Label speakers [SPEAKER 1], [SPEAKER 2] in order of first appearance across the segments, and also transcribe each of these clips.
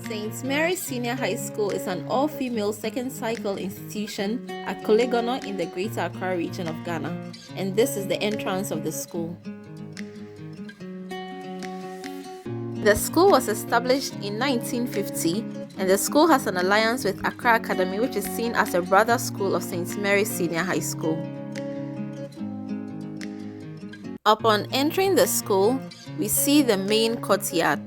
[SPEAKER 1] St. Mary's Senior High School is an all-female second-cycle institution at Kolegono in the Greater Accra region of Ghana, and this is the entrance of the school. The school was established in 1950, and the school has an alliance with Accra Academy, which is seen as a brother school of St. Mary's Senior High School. Upon entering the school, we see the main courtyard.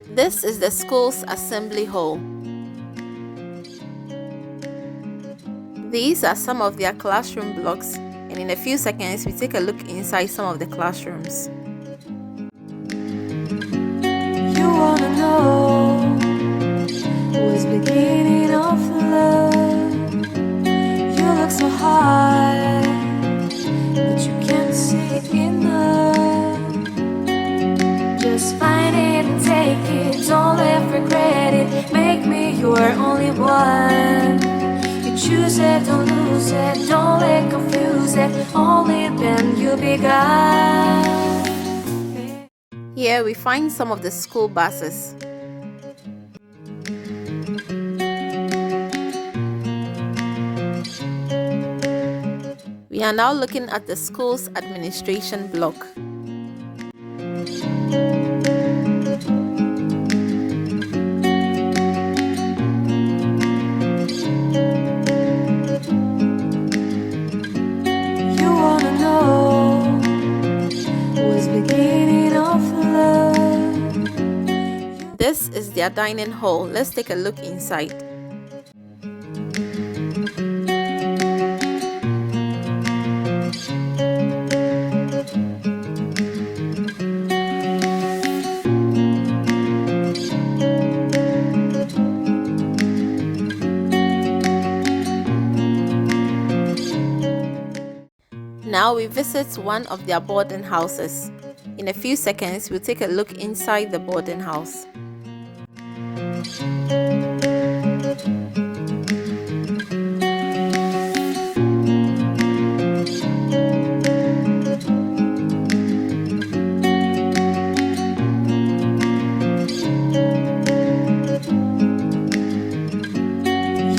[SPEAKER 1] This is the school's assembly hall. These are some of their classroom blocks, and in a few seconds we take a look inside some of the classrooms.
[SPEAKER 2] You wanna know who is beginning of love? You look so high, but you can't see enough. Just find it and take it, don't live regret it. Make me your only one. Choose it, don't lose it, don't let confuse it. Only then you begun.
[SPEAKER 1] Here we find some of the school buses. We are now looking at the school's administration block. This is their dining hall. Let's take a look inside. Now we visit one of their boarding houses. In a few seconds, we'll take a look inside the boarding house.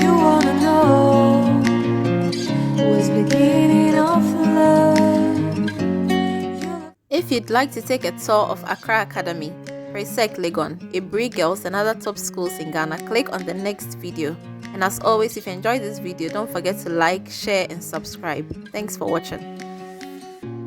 [SPEAKER 2] You wanna know who is beginning of love?
[SPEAKER 1] If you'd like to take a tour of Accra Academy, Presec Legon, Ibri Girls and other top schools in Ghana, click on the next video. And as always, if you enjoyed this video, don't forget to like, share and subscribe. Thanks for watching.